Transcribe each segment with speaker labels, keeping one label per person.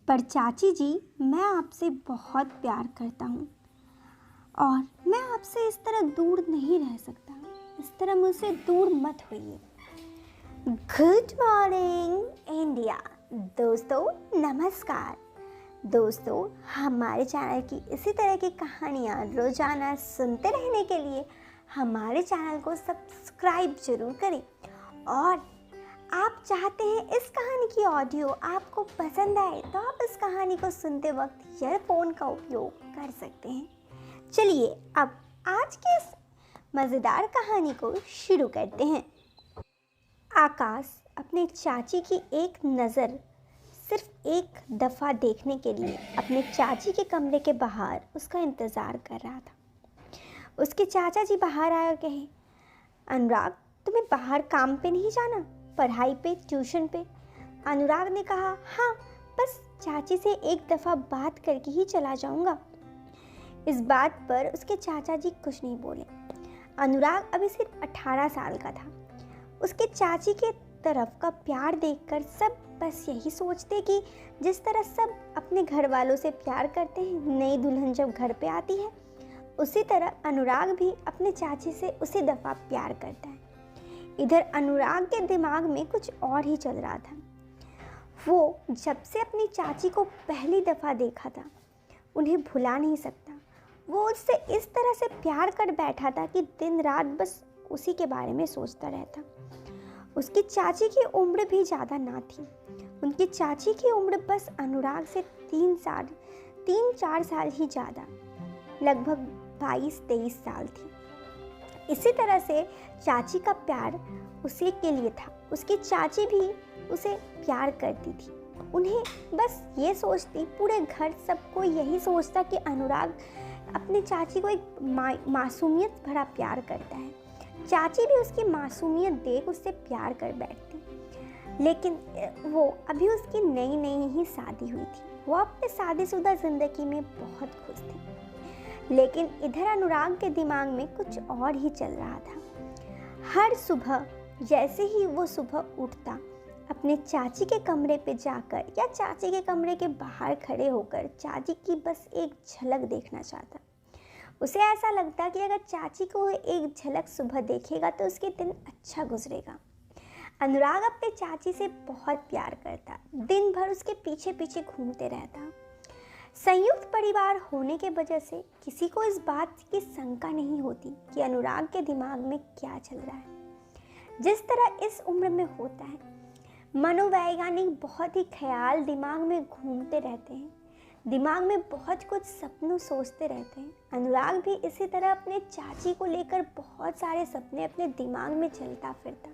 Speaker 1: पर चाची जी, मैं आपसे बहुत प्यार करता हूँ और मैं आपसे इस तरह दूर नहीं रह सकता। इस तरह मुझसे दूर मत होइए। Good morning India. दोस्तों नमस्कार। दोस्तों, हमारे चैनल की इसी तरह की कहानियाँ रोजाना सुनते रहने के लिए हमारे चैनल को सब्सक्राइब जरूर करें। और आप चाहते हैं इस कहानी की ऑडियो आपको पसंद आए तो आप इस कहानी को सुनते वक्त ईयरफोन का उपयोग कर सकते हैं। चलिए अब आज की इस मज़ेदार कहानी को शुरू करते हैं। आकाश अपने चाची की एक नज़र सिर्फ एक दफ़ा देखने के लिए अपने चाची के कमरे के बाहर उसका इंतज़ार कर रहा था। उसके चाचा जी बाहर आए और कहे, अनुराग, तुम्हें बाहर काम पे नहीं जाना, पढ़ाई पे, ट्यूशन पे? अनुराग ने कहा, हाँ, बस चाची से एक दफ़ा बात करके ही चला जाऊंगा। इस बात पर उसके चाचा जी कुछ नहीं बोले। अनुराग अभी सिर्फ 18 साल का था। उसके चाची के तरफ का प्यार देखकर सब बस यही सोचते कि जिस तरह सब अपने घर वालों से प्यार करते हैं नई दुल्हन जब घर पे आती है, उसी तरह अनुराग भी अपने चाची से उसी दफ़ा प्यार करता है। इधर अनुराग के दिमाग में कुछ और ही चल रहा था। वो जब से अपनी चाची को पहली दफ़ा देखा था उन्हें भुला नहीं सकता। वो उससे इस तरह से प्यार कर बैठा था कि दिन रात बस उसी के बारे में सोचता रहता। उसकी चाची की उम्र भी ज़्यादा ना थी। उनकी चाची की उम्र बस अनुराग से 3-4 साल ही ज़्यादा, लगभग 22-23 साल थी। इसी तरह से चाची का प्यार उसी के लिए था। उसकी चाची भी उसे प्यार करती थी। उन्हें बस ये सोचती, पूरे घर सबको यही सोचता कि अनुराग अपने चाची को एक मासूमियत भरा प्यार करता है। चाची भी उसकी मासूमियत देख उससे प्यार कर बैठती। लेकिन वो अभी उसकी नई नई ही शादी हुई थी। वो अपने शादीशुदा ज़िंदगी में बहुत खुश थी। लेकिन इधर अनुराग के दिमाग में कुछ और ही चल रहा था। हर सुबह जैसे ही वो सुबह उठता, अपने चाची के कमरे पे जाकर या चाची के कमरे के बाहर खड़े होकर चाची की बस एक झलक देखना चाहता। उसे ऐसा लगता कि अगर चाची को एक झलक सुबह देखेगा तो उसके दिन अच्छा गुजरेगा। अनुराग अपने चाची से बहुत प्यार करता, दिन भर उसके पीछे पीछे घूमते रहता। संयुक्त परिवार होने के वजह से किसी को इस बात की शंका नहीं होती कि अनुराग के दिमाग में क्या चल रहा है। जिस तरह इस उम्र में होता है, मनोवैज्ञानिक बहुत ही ख्याल दिमाग में घूमते रहते हैं, दिमाग में बहुत कुछ सपनों सोचते रहते हैं। अनुराग भी इसी तरह अपने चाची को लेकर बहुत सारे सपने अपने दिमाग में चलता फिरता।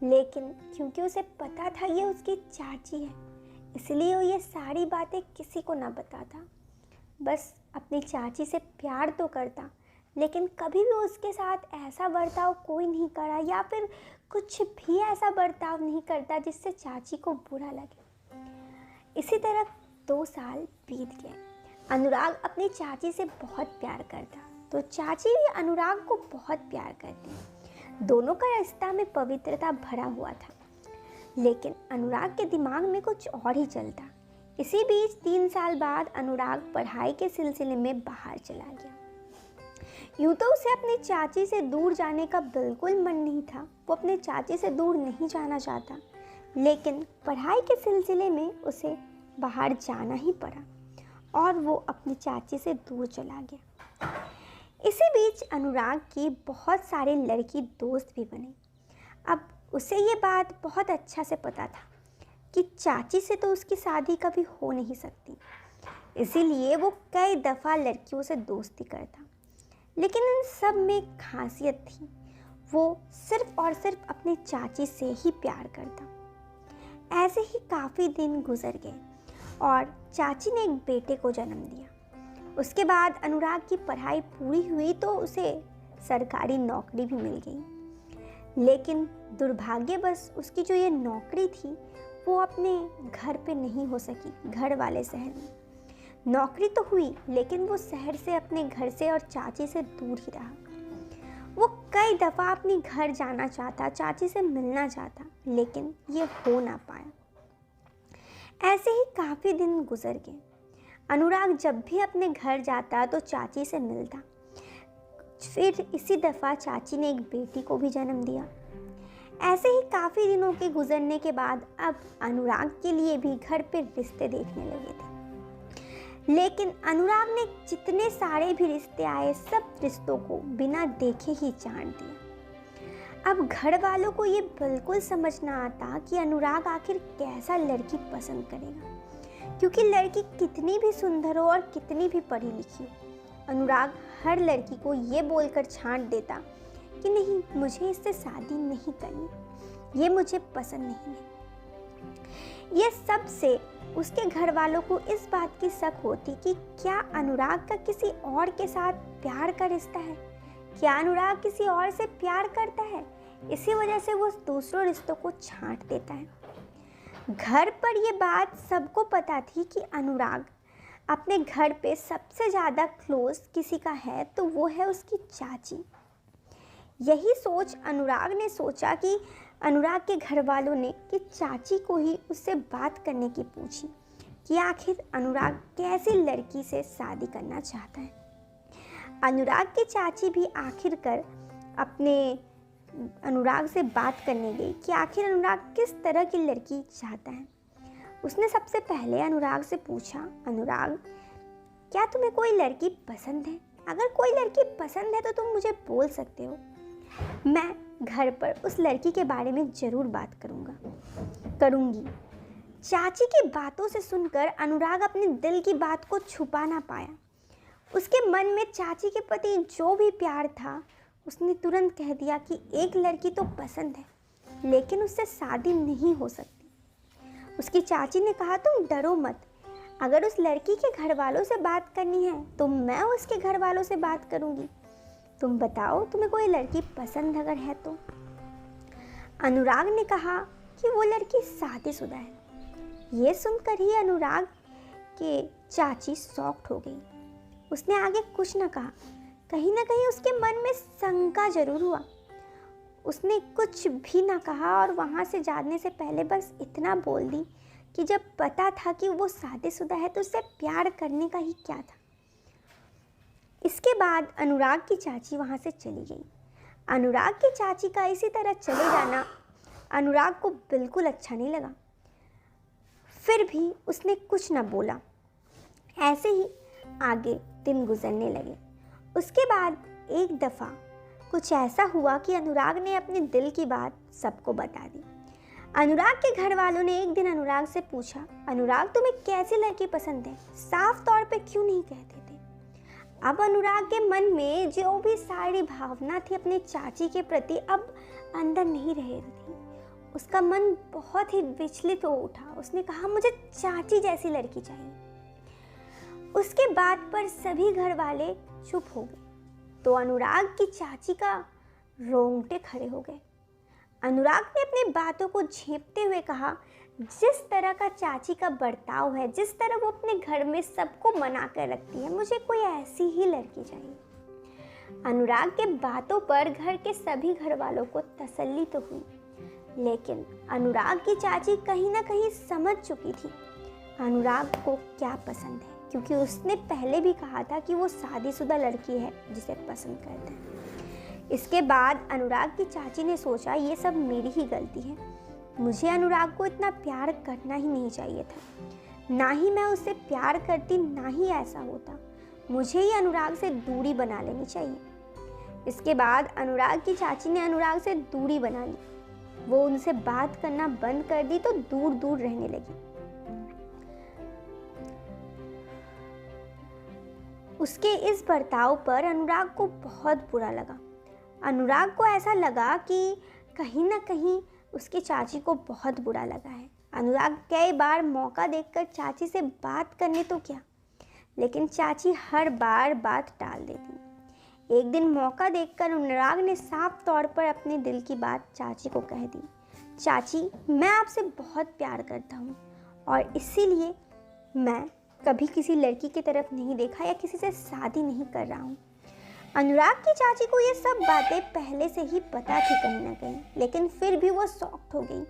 Speaker 1: लेकिन क्योंकि उसे पता था ये उसकी चाची है, इसलिए वो ये सारी बातें किसी को ना बताता। बस अपनी चाची से प्यार तो करता, लेकिन कभी भी उसके साथ ऐसा बर्ताव कोई नहीं करा या फिर कुछ भी ऐसा बर्ताव नहीं करता जिससे चाची को बुरा लगे। इसी तरह 2 साल बीत गए। अनुराग अपनी चाची से बहुत प्यार करता, तो चाची भी अनुराग को बहुत प्यार करती। दोनों का रिश्ता में पवित्रता भरा हुआ था। लेकिन अनुराग के दिमाग में कुछ और ही चलता। इसी बीच 3 साल बाद अनुराग पढ़ाई के सिलसिले में बाहर चला गया। यूँ तो उसे अपनी चाची से दूर जाने का बिल्कुल मन नहीं था। वो अपने चाची से दूर नहीं जाना चाहता, लेकिन पढ़ाई के सिलसिले में उसे बाहर जाना ही पड़ा और वो अपनी चाची से दूर चला गया। इसी बीच अनुराग की बहुत सारे लड़की दोस्त भी बने। अब उसे ये बात बहुत अच्छा से पता था कि चाची से तो उसकी शादी कभी हो नहीं सकती, इसीलिए वो कई दफ़ा लड़कियों से दोस्ती करता। लेकिन इन सब में एक खासियत थी, वो सिर्फ और सिर्फ अपनी चाची से ही प्यार करता। ऐसे ही काफ़ी दिन गुजर गए और चाची ने एक बेटे को जन्म दिया। उसके बाद अनुराग की पढ़ाई पूरी हुई तो उसे सरकारी नौकरी भी मिल गई। लेकिन दुर्भाग्यवश उसकी जो ये नौकरी थी वो अपने घर पे नहीं हो सकी, घर वाले शहर में। नौकरी तो हुई, लेकिन वो शहर से, अपने घर से और चाची से दूर ही रहा। वो कई दफ़ा अपने घर जाना चाहता, चाची से मिलना चाहता, लेकिन ये हो ना पाया। ऐसे ही काफ़ी दिन गुजर गए। अनुराग जब भी अपने घर जाता तो चाची से मिलता। फिर इसी दफ़ा चाची ने एक बेटी को भी जन्म दिया। ऐसे ही काफ़ी दिनों के गुजरने के बाद अब अनुराग के लिए भी घर पे रिश्ते देखने लगे थे। लेकिन अनुराग ने जितने सारे भी रिश्ते आए सब रिश्तों को बिना देखे ही जान दिया। अब घर वालों को ये बिल्कुल समझ ना आता कि अनुराग आखिर कैसा लड़की पसंद करेगा, क्योंकि लड़की कितनी भी सुंदर हो और कितनी भी पढ़ी लिखी हो, अनुराग हर लड़की को ये बोलकर छांट देता कि नहीं, मुझे इससे शादी नहीं करनी, ये मुझे पसंद नहीं है। ये सब से उसके घर वालों को इस बात की शक होती कि क्या अनुराग का किसी और के साथ प्यार का रिश्ता है, क्या अनुराग किसी और से प्यार करता है। इसी वजह से वो दूसरों रिश्तों को छांट देता है। घर पर ये बात सबको पता थी कि अनुराग अपने घर पे सबसे ज़्यादा क्लोज किसी का है तो वो है उसकी चाची। यही सोच अनुराग ने सोचा कि अनुराग के घर वालों ने कि चाची को ही उससे बात करने की पूछी कि आखिर अनुराग कैसी लड़की से शादी करना चाहता है। अनुराग की चाची भी आखिरकार अपने अनुराग से बात करने गई कि आखिर अनुराग किस तरह की लड़की चाहता है। उसने सबसे पहले अनुराग से पूछा, अनुराग क्या तुम्हें कोई लड़की पसंद है? अगर कोई लड़की पसंद है तो तुम मुझे बोल सकते हो, मैं घर पर उस लड़की के बारे में ज़रूर बात करूँगी। चाची की बातों से सुनकर अनुराग अपने दिल की बात को छुपा ना पाया। उसके मन में चाची के प्रति जो भी प्यार था उसने तुरंत कह दिया कि एक लड़की तो पसंद है लेकिन उससे शादी नहीं हो सकती। उसकी चाची ने कहा, तुम डरो मत, अगर उस लड़की के घर वालों से बात करनी है तो मैं उसके घर वालों से बात करूँगी। तुम बताओ, तुम्हें कोई लड़की पसंद अगर है तो। अनुराग ने कहा कि वो लड़की शादीशुदा है। ये सुनकर ही अनुराग के चाची शॉक्ड हो गई। उसने आगे कुछ न कहा। कहीं ना कहीं उसके मन में शंका जरूर हुआ। उसने कुछ भी ना कहा और वहाँ से जाने से पहले बस इतना बोल दी कि जब पता था कि वो शादीशुदा है तो उससे प्यार करने का ही क्या था। इसके बाद अनुराग की चाची वहाँ से चली गई। अनुराग की चाची का इसी तरह चले जाना अनुराग को बिल्कुल अच्छा नहीं लगा। फिर भी उसने कुछ न बोला। ऐसे ही आगे दिन गुजरने लगे। उसके बाद एक दफ़ा कुछ ऐसा हुआ कि अनुराग ने अपने दिल की बात सबको बता दी। अनुराग के घर वालों ने एक दिन अनुराग से पूछा, अनुराग तुम्हें कैसी लड़की पसंद है, साफ तौर पे क्यों नहीं कहते थे। अब अनुराग के मन में जो भी सारी भावना थी अपने चाची के प्रति अब अंदर नहीं रह रही थी। उसका मन बहुत ही विचलित हो उठा। उसने कहा, मुझे चाची जैसी लड़की चाहिए। उसके बात पर सभी घर वाले चुप हो गए तो अनुराग की चाची का रोंगटे खड़े हो गए। अनुराग ने अपनी बातों को झेपते हुए कहा, जिस तरह का चाची का बर्ताव है, जिस तरह वो अपने घर में सबको मना कर रखती है, मुझे कोई ऐसी ही लड़की चाहिए। अनुराग के बातों पर घर के सभी घर वालों को तसल्ली तो हुई, लेकिन अनुराग की चाची कहीं ना कहीं समझ चुकी थी अनुराग को क्या पसंद है, क्योंकि उसने पहले भी कहा था कि वो शादीशुदा लड़की है जिसे पसंद करता है। इसके बाद अनुराग की चाची ने सोचा, ये सब मेरी ही गलती है, मुझे अनुराग को इतना प्यार करना ही नहीं चाहिए था, ना ही मैं उससे प्यार करती, ना ही ऐसा होता, मुझे ही अनुराग से दूरी बना लेनी चाहिए। इसके बाद अनुराग की चाची ने अनुराग से दूरी बना ली। वो उनसे बात करना बंद कर दी तो दूर दूर रहने लगी। उसके इस बर्ताव पर अनुराग को बहुत बुरा लगा। अनुराग को ऐसा लगा कि कहीं ना कहीं उसकी चाची को बहुत बुरा लगा है। अनुराग कई बार मौका देखकर चाची से बात करने तो क्या, लेकिन चाची हर बार बात टाल देती। एक दिन मौका देखकर अनुराग ने साफ तौर पर अपने दिल की बात चाची को कह दी। चाची, मैं आपसे बहुत प्यार करता हूँ और इसीलिए मैं कभी किसी लड़की की तरफ नहीं देखा या किसी से शादी नहीं कर रहा हूँ। अनुराग की चाची को ये सब बातें पहले से ही पता थी कहीं ना कहीं, लेकिन फिर भी वो शॉक्ड हो गई।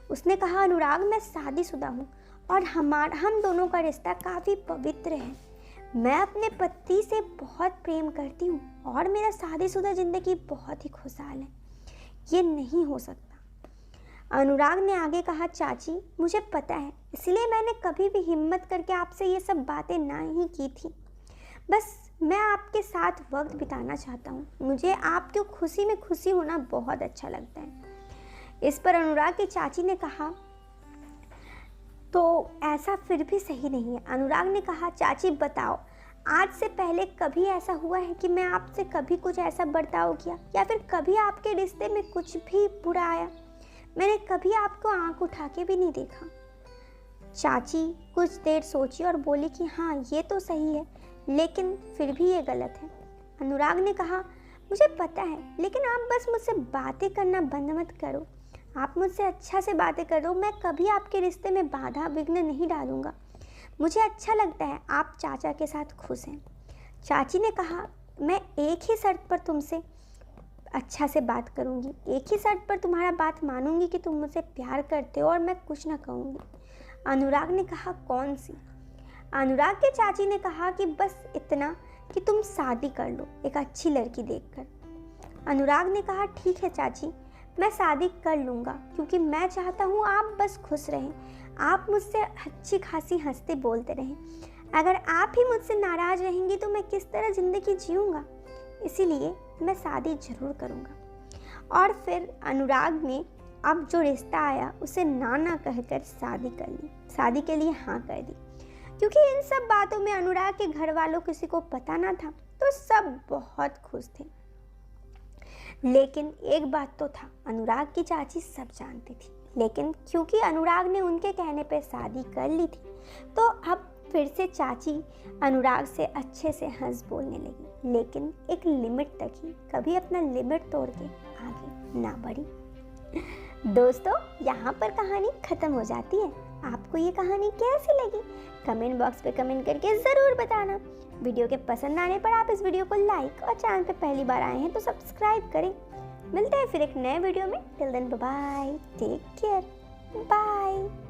Speaker 1: उसने कहा, अनुराग मैं शादीशुदा हूँ और हम दोनों का रिश्ता काफ़ी पवित्र है। मैं अपने पति से बहुत प्रेम करती हूँ और मेरा शादीशुदा ज़िंदगी बहुत ही खुशहाल है। ये नहीं हो सकता। अनुराग ने आगे कहा, चाची मुझे पता है, इसलिए मैंने कभी भी हिम्मत करके आपसे ये सब बातें ना ही की थी। बस मैं आपके साथ वक्त बिताना चाहता हूँ। मुझे आपकी खुशी में खुशी होना बहुत अच्छा लगता है। इस पर अनुराग की चाची ने कहा, तो ऐसा फिर भी सही नहीं है। अनुराग ने कहा, चाची बताओ, आज से पहले कभी ऐसा हुआ है कि मैं आपसे कभी कुछ ऐसा बर्ताव किया या फिर कभी आपके रिश्ते में कुछ भी बुरा आया? मैंने कभी आपको आंख उठा के भी नहीं देखा। चाची कुछ देर सोची और बोली कि हाँ ये तो सही है, लेकिन फिर भी ये गलत है। अनुराग ने कहा, मुझे पता है, लेकिन आप बस मुझसे बातें करना बंद मत करो। आप मुझसे अच्छा से बातें करो। मैं कभी आपके रिश्ते में बाधा विघ्न नहीं डालूंगा। मुझे अच्छा लगता है आप चाचा के साथ खुश हैं। चाची ने कहा, मैं एक ही शर्त पर तुमसे अच्छा से बात करूंगी, एक ही शर्त पर तुम्हारा बात मानूंगी कि तुम मुझसे प्यार करते हो और मैं कुछ ना कहूँगी। अनुराग ने कहा, कौन सी? अनुराग के चाची ने कहा कि बस इतना कि तुम शादी कर लो, एक अच्छी लड़की देखकर। अनुराग ने कहा, ठीक है चाची, मैं शादी कर लूँगा, क्योंकि मैं चाहता हूँ आप बस खुश रहें, आप मुझसे अच्छी खासी हंसते बोलते रहें। अगर आप ही मुझसे नाराज़ रहेंगी तो मैं किस तरह ज़िंदगी जीऊँगा? इसीलिए मैं शादी ज़रूर करूँगा। और फिर अनुराग ने अब जो रिश्ता आया उसे ना कहकर शादी कर ली, शादी के लिए हाँ कर दी। क्योंकि इन सब बातों में अनुराग के घर वालों किसी को पता ना था, तो सब बहुत खुश थे। लेकिन एक बात तो था, अनुराग की चाची सब जानती थी, लेकिन क्योंकि अनुराग ने उनके कहने पर शादी कर ली थी, तो अब फिर से चाची अनुराग से अच्छे से हंस बोलने लगी, लेकिन एक लिमिट तक ही, कभी अपना लिमिट तोड़ के आगे ना बढ़ी। दोस्तों, यहाँ पर कहानी खत्म हो जाती है। आपको ये कहानी कैसी लगी? कमेंट बॉक्स पे कमेंट करके ज़रूर बताना। वीडियो के पसंद आने पर आप इस वीडियो को लाइक और चैनल पे पहली बार आए हैं तो सब्सक्राइब करें। मिलते हैं फिर एक नए वीडियो में। Till then bye bye, take care, bye.